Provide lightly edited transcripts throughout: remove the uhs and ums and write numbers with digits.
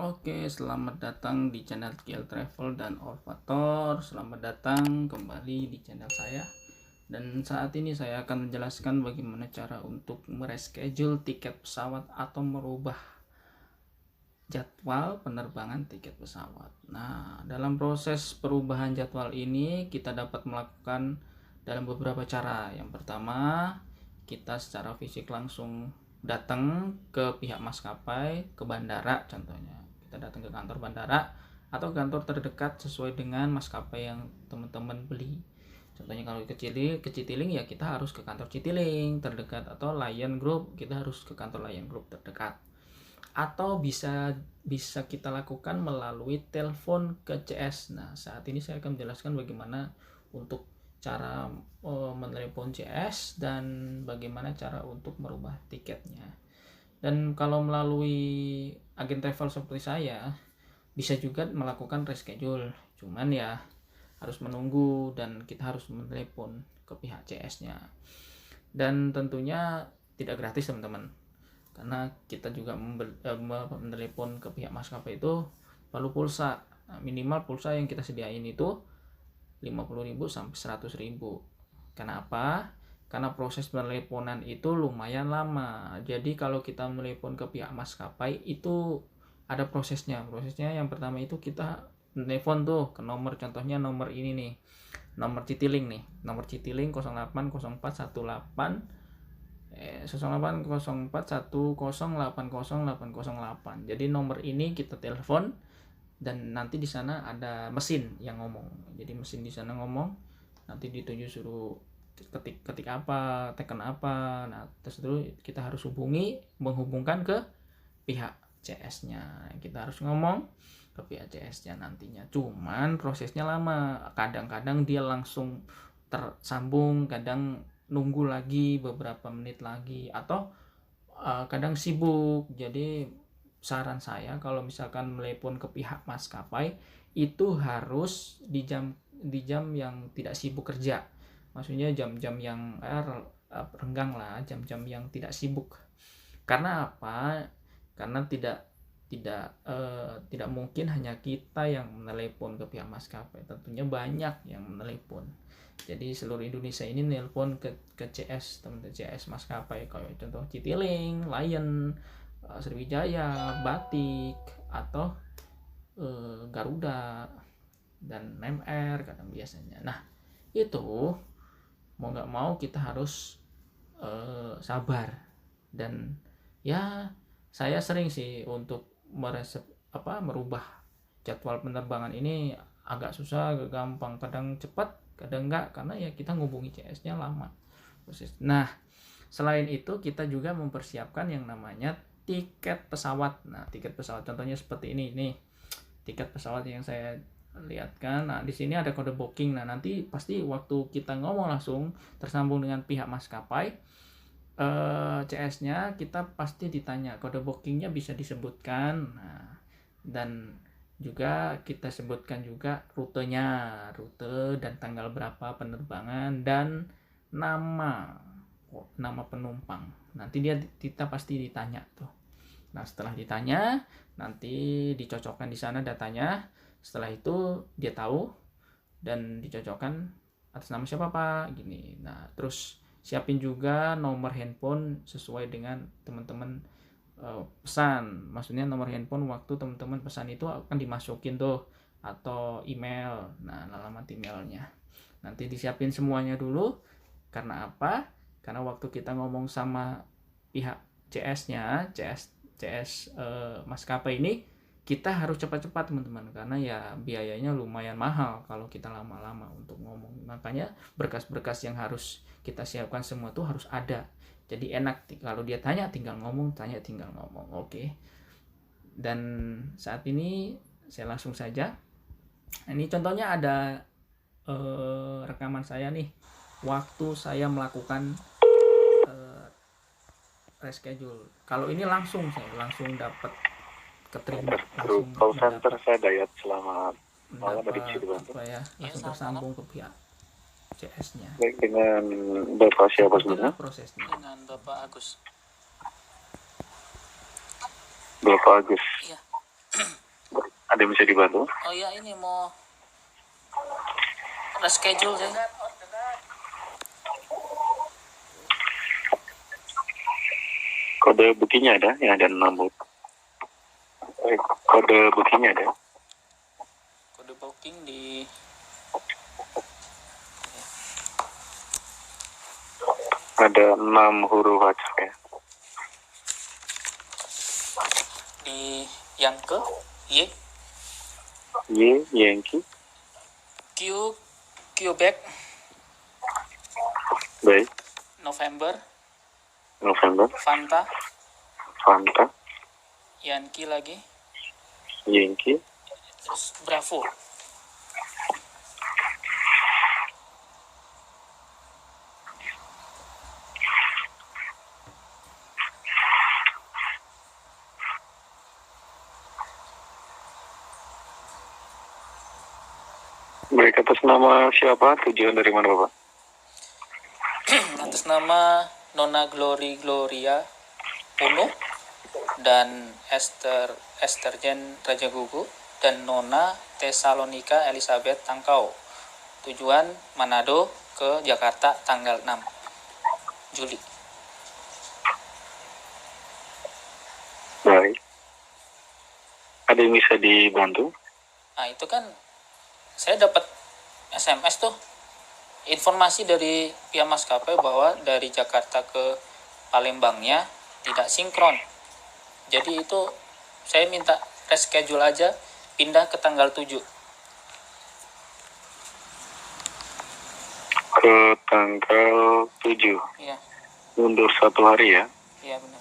Oke, selamat datang di channel Kiel Travel dan Orvator. Selamat datang kembali di channel saya. Dan saat ini saya akan menjelaskan bagaimana cara untuk mereschedule tiket pesawat atau merubah jadwal penerbangan tiket pesawat. Nah, dalam proses perubahan jadwal ini kita dapat melakukan dalam beberapa cara. Yang pertama, kita secara fisik langsung datang ke pihak maskapai, ke bandara contohnya. Kita datang ke kantor bandara atau kantor terdekat sesuai dengan maskapai yang teman-teman beli. Contohnya kalau ke Citiling ya kita harus ke kantor Citiling terdekat, atau Lion Group kita harus ke kantor Lion Group terdekat. Atau bisa kita lakukan melalui telepon ke CS. Nah, saat ini saya akan menjelaskan bagaimana untuk cara menelepon CS dan bagaimana cara untuk merubah tiketnya. Dan kalau melalui agen travel seperti saya, bisa juga melakukan reschedule. Cuman ya harus menunggu dan kita harus menelepon ke pihak CS-nya. Dan tentunya tidak gratis teman-teman, karena kita juga menelepon ke pihak maskapai itu perlu pulsa. Nah, minimal pulsa yang kita sediain itu 50.000 sampai 100.000. Kenapa? Karena proses peneleponan itu lumayan lama. Jadi kalau kita menelepon ke pihak maskapai itu ada prosesnya. Prosesnya yang pertama itu kita telepon tuh ke nomor, contohnya nomor ini nih. Nomor Citiling nih. Nomor Citiling 080418. Jadi nomor ini kita telepon dan nanti di sana ada mesin yang ngomong. Jadi mesin di sana ngomong, nanti dituju suruh ketik apa, tekan apa. Nah, terus itu kita harus menghubungkan ke pihak CS-nya. Kita harus ngomong ke pihak CS-nya nantinya. Cuman prosesnya lama. Kadang-kadang dia langsung tersambung, kadang nunggu lagi beberapa menit lagi, atau kadang sibuk. Jadi saran saya kalau misalkan melepon ke pihak maskapai itu harus di jam yang tidak sibuk kerja. Maksudnya jam-jam yang renggang lah, jam-jam yang tidak sibuk. Karena apa? Karena tidak mungkin hanya kita yang menelepon ke pihak maskapai, tentunya banyak yang menelepon. Jadi seluruh Indonesia ini nelpon ke CS, teman-teman CS maskapai, kayak contoh Citiling, Lion, Sriwijaya, Batik, atau Garuda dan MR kadang biasanya. Nah, itu mau nggak mau kita harus sabar. Dan ya saya sering sih untuk merubah jadwal penerbangan ini agak susah, agak gampang, kadang cepat, kadang enggak, karena ya kita ngubungi CS-nya lama. Nah, selain itu kita juga mempersiapkan yang namanya tiket pesawat. Nah, tiket pesawat contohnya seperti ini nih. Tiket pesawat yang saya lihatkan. Nah, di sini ada kode booking. Nah, nanti pasti waktu kita ngomong langsung tersambung dengan pihak maskapai, CS-nya kita pasti ditanya kode bookingnya bisa disebutkan. Nah, dan juga kita sebutkan juga rutenya, rute dan tanggal berapa penerbangan dan nama penumpang. Nanti kita pasti ditanya tuh. Nah, setelah ditanya nanti dicocokkan di sana datanya. Setelah itu dia tahu dan dicocokkan atas nama siapa Pak gini. Nah, terus siapin juga nomor handphone sesuai dengan teman-teman pesan. Maksudnya nomor handphone waktu teman-teman pesan itu akan dimasukin tuh, atau email. Nah, alamat emailnya nanti disiapin semuanya dulu. Karena apa? Karena waktu kita ngomong sama pihak CS-nya, CS maskapai ini, kita harus cepat-cepat teman-teman, karena ya biayanya lumayan mahal kalau kita lama-lama untuk ngomong. Makanya berkas-berkas yang harus kita siapkan semua tuh harus ada. Jadi enak kalau dia tanya tinggal ngomong, Oke. Dan saat ini saya langsung saja. Ini contohnya ada rekaman saya nih waktu saya melakukan reschedule. Kalau ini langsung dapat keterima, langsung call center saya Dayat, selamat malam dari Cirebon. Langsung tersambung ke pihak CS-nya. Baik, dengan Bapak siapa sebenarnya? Prosesnya Dengan Bapak Agus. Bapak Agus. Iya. Ada yang bisa dibantu? Oh iya, ini mau reschedule saya. Kode bookingnya ada, yang ada 6 book. Kode bookingnya ada. Kode booking di Ada 6 huruf acak ya. di yang ke Y, Yankee. Q, Quebec, Baik. November, Fanta. Yankee lagi, Yankee. terus Bravo. Baik, atas nama siapa? Tujuan dari mana Bapak? Atas nama Nona Gloria Puno dan Esther Jen Rajagugu dan Nona Tesalonika Elizabeth Tangkau. Tujuan Manado ke Jakarta tanggal 6 Juli. Baik. Ada yang bisa dibantu? Nah, itu kan saya dapat SMS tuh, informasi dari pihak maskapai bahwa dari Jakarta ke Palembangnya tidak sinkron. Jadi itu saya minta reschedule aja, pindah ke tanggal 7. Ke tanggal 7. Iya, Mundur 1 hari ya. iya benar.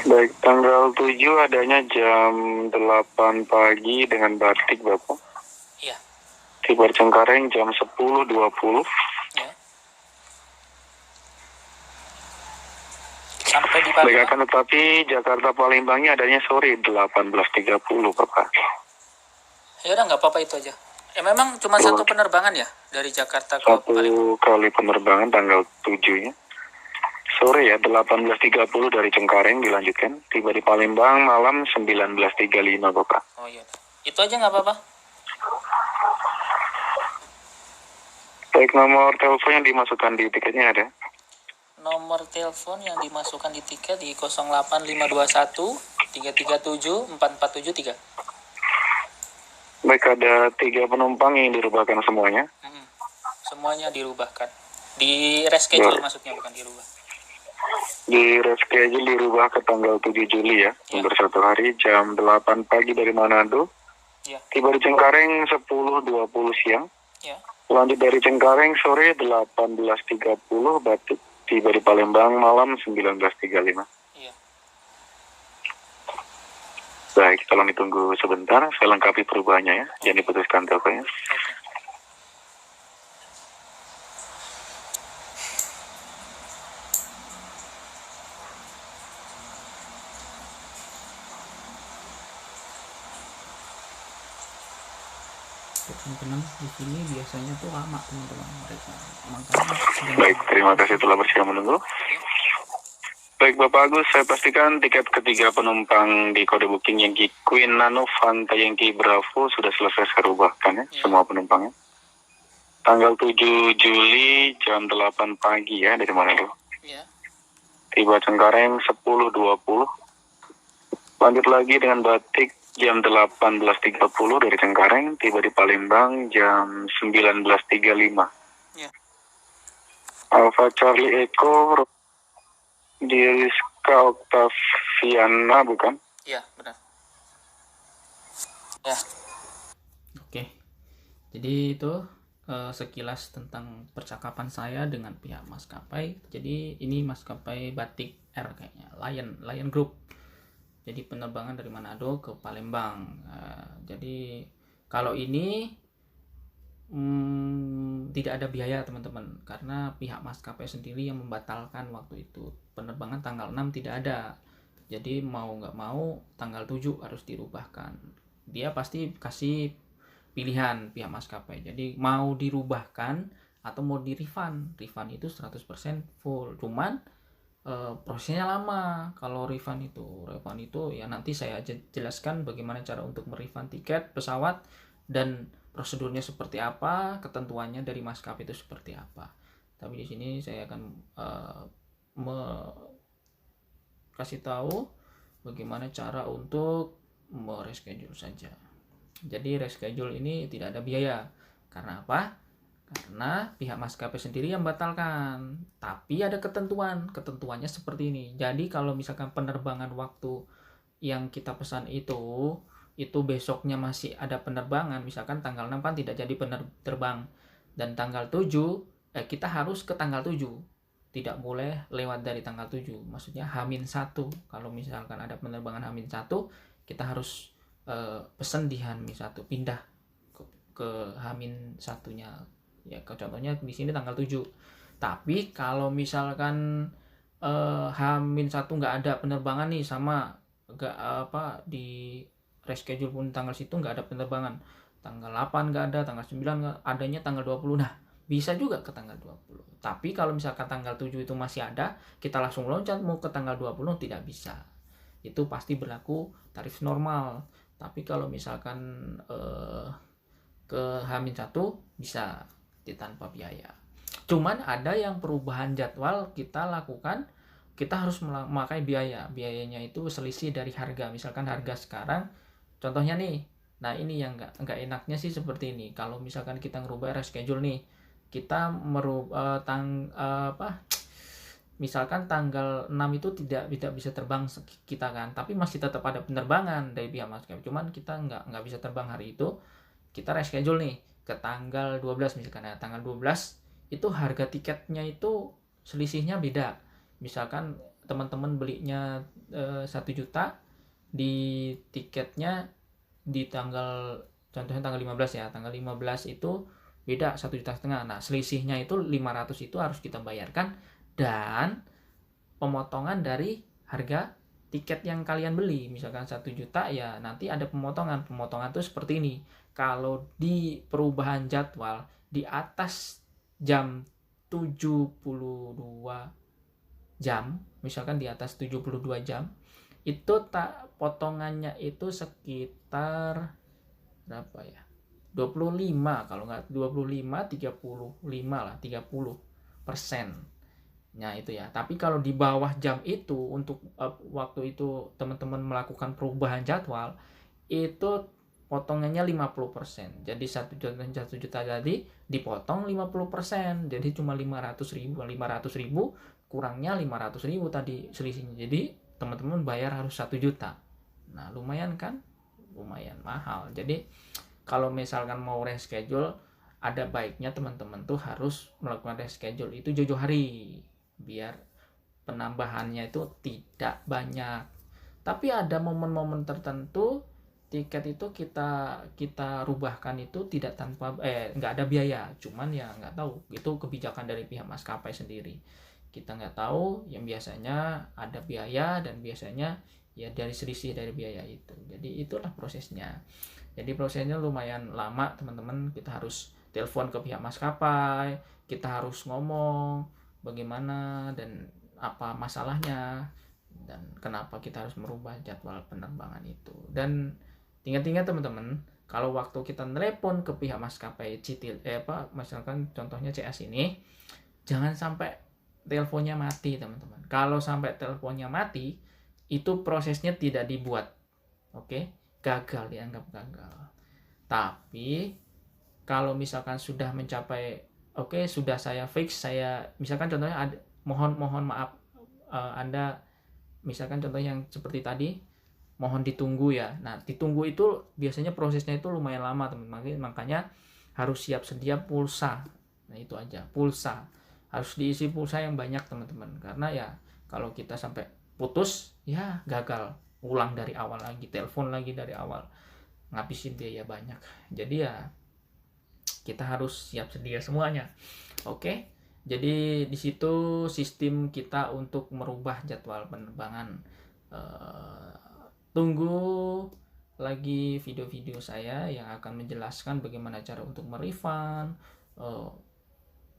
Baik, tanggal 7 adanya jam 8 pagi dengan batik Bapak. Iya. Tiba di Cengkareng jam 10.20. Ya. Sampai di Baik, Palembang. akan tetapi Jakarta Palembangnya adanya sore 18.30 Bapak. Ya udah, nggak apa-apa, itu aja. Memang cuma satu penerbangan ya dari Jakarta ke Palembang. Satu kali penerbangan tanggal 7-nya. Sore ya, 18.30 dari Cengkareng dilanjutkan. Tiba di Palembang malam 19.35 Bapak. Oh iya. Itu aja nggak apa-apa. Baik, nomor telepon yang dimasukkan di tiketnya ada? Nomor telepon yang dimasukkan di tiket di 08521 337 4473. Baik, ada 3 penumpang yang dirubahkan semuanya. Semuanya dirubahkan. Di reschedule maksudnya, bukan dirubah. Di reschedule dirubah ke tanggal 7 Juli ya. Mundur 1 hari, jam 8 pagi dari Manado. Ya. Tiba di Cengkareng 10.20 siang. Ya. Lanjut dari Cengkareng sore 18.30 batik. Tiba di Palembang malam 19.35. Iya. Baik, tolong ditunggu sebentar. Saya lengkapi perubahannya ya. Jangan diputuskan teleponnya. Oke. Teman-teman di sini biasanya tuh lama teman-teman mereka, makanya Baik, terima kasih telah bersedia menunggu. Baik Bapak Agus, saya pastikan tiket ketiga penumpang di kode booking Yankee Queen Nano Fanta Yankee Bravo sudah selesai saya rubahkan ya, semua penumpangnya. Tanggal 7 Juli jam 8 pagi ya, dari mana tuh? Ya. Tiba Cengkareng 10.20. Lanjut lagi dengan batik jam 18.30 dari Cengkareng, tiba di Palembang jam 19.35. Ya. Alpha Charlie Echo di Rizka Octaviana, bukan? Iya, benar. Ya. Oke, jadi itu sekilas tentang percakapan saya dengan pihak maskapai. Jadi ini maskapai Batik Air kayaknya, Lion Group. Jadi penerbangan dari Manado ke Palembang. Jadi kalau ini tidak ada biaya teman-teman, karena pihak maskapai sendiri yang membatalkan waktu itu. Penerbangan tanggal 6 tidak ada. Jadi mau nggak mau tanggal 7 harus dirubahkan. Dia pasti kasih pilihan pihak maskapai. Jadi mau dirubahkan atau mau di-refund. Refund itu 100% full. Cuman prosesnya lama kalau refund itu ya nanti saya jelaskan bagaimana cara untuk merefund tiket pesawat dan prosedurnya seperti apa, ketentuannya dari maskapai itu seperti apa. Tapi di sini saya akan kasih tahu bagaimana cara untuk mereschedule saja. Jadi reschedule ini tidak ada biaya. Karena apa? Karena pihak maskapai sendiri yang batalkan. Tapi ada ketentuan. Ketentuannya seperti ini. Jadi kalau misalkan penerbangan waktu yang kita pesan itu besoknya masih ada penerbangan, misalkan tanggal 6 kan tidak jadi terbang, dan tanggal 7 kita harus ke tanggal 7. Tidak boleh lewat dari tanggal 7. Maksudnya H-1. Kalau misalkan ada penerbangan H-1, kita harus pesan di H-1, pindah ke H-1-nya. Ya, contohnya di sini tanggal 7. Tapi kalau misalkan H-1 nggak ada penerbangan nih, sama di reschedule pun tanggal situ nggak ada penerbangan. Tanggal 8 nggak ada, tanggal 9 nggak, adanya tanggal 20. Nah, bisa juga ke tanggal 20. Tapi kalau misalkan tanggal 7 itu masih ada, kita langsung loncat mau ke tanggal 20 tidak bisa. Itu pasti berlaku tarif normal. Tapi kalau misalkan ke H-1 bisa tanpa biaya. Cuman ada yang perubahan jadwal kita lakukan, kita harus memakai biaya. Biayanya itu selisih dari harga. Misalkan harga sekarang, contohnya nih, nah ini yang nggak enaknya sih seperti ini. Kalau misalkan kita ngerubah reschedule nih, kita misalkan tanggal 6 itu tidak bisa terbang kita kan, tapi masih tetap ada penerbangan dari pihak maskapai. Cuman kita nggak bisa terbang hari itu, kita reschedule nih ke tanggal 12 misalkan. Ya, tanggal 12 itu harga tiketnya itu selisihnya beda. Misalkan teman-teman belinya 1 juta, di tiketnya di contohnya tanggal 15 ya. Tanggal 15 itu beda 1,5 juta. Nah, selisihnya itu 500 itu harus kita bayarkan, dan pemotongan dari harga tiket yang kalian beli. Misalkan 1 juta ya, nanti ada pemotongan. Pemotongan itu seperti ini. Kalau di perubahan jadwal di atas jam 72 jam, misalkan di atas 72 jam, itu potongannya itu sekitar berapa ya? 25, kalau nggak 25, 35 lah, 30%. Nah itu ya. Tapi kalau di bawah jam itu, untuk waktu itu teman-teman melakukan perubahan jadwal, itu potongannya 50%. Jadi 1 juta tadi dipotong 50%. Jadi cuma 500.000 kurangnya 500.000 tadi selisihnya. Jadi teman-teman bayar harus 1 juta. Nah, lumayan kan? Lumayan mahal. Jadi kalau misalkan mau reschedule, ada baiknya teman-teman tuh harus melakukan reschedule itu jauh-jauh hari, biar penambahannya itu tidak banyak. Tapi ada momen-momen tertentu tiket itu kita rubahkan itu tidak nggak ada biaya. Cuman ya nggak tahu, itu kebijakan dari pihak maskapai sendiri. Kita nggak tahu, yang biasanya ada biaya, dan biasanya ya dari selisih dari biaya itu. Jadi itulah prosesnya. Jadi prosesnya lumayan lama teman-teman. Kita harus telepon ke pihak maskapai, kita harus ngomong bagaimana dan apa masalahnya, dan kenapa kita harus merubah jadwal penerbangan itu. Dan ingat-ingat teman-teman, kalau waktu kita telepon ke pihak maskapai misalkan contohnya CS ini, jangan sampai teleponnya mati teman-teman. Kalau sampai teleponnya mati, itu prosesnya tidak dibuat. Oke? Gagal, dianggap gagal. Tapi kalau misalkan sudah mencapai sudah saya fix, saya misalkan contohnya mohon maaf, Anda misalkan contohnya yang seperti tadi, mohon ditunggu ya. Nah, ditunggu itu biasanya prosesnya itu lumayan lama teman-teman. Makanya harus siap sedia pulsa. Nah, itu aja, pulsa. Harus diisi pulsa yang banyak teman-teman. Karena ya kalau kita sampai putus, ya gagal. Ulang dari awal lagi, telepon lagi dari awal. Ngabisin biaya banyak. Jadi ya kita harus siap sedia semuanya. Oke? Jadi di situ sistem kita untuk merubah jadwal penerbangan. Tunggu lagi video-video saya yang akan menjelaskan bagaimana cara untuk merefund,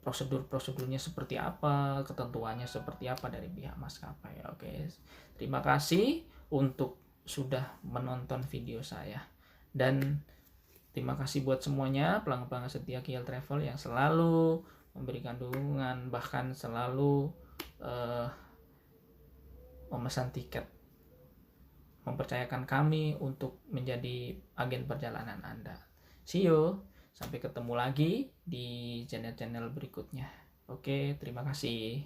prosedur-prosedurnya seperti apa, ketentuannya seperti apa dari pihak maskapai. Oke, terima kasih untuk sudah menonton video saya, dan terima kasih buat semuanya pelanggan-pelanggan setia KL Travel yang selalu memberikan dukungan, bahkan selalu memesan tiket, mempercayakan kami untuk menjadi agen perjalanan Anda. See you. Sampai ketemu lagi di channel-channel berikutnya. Oke, terima kasih.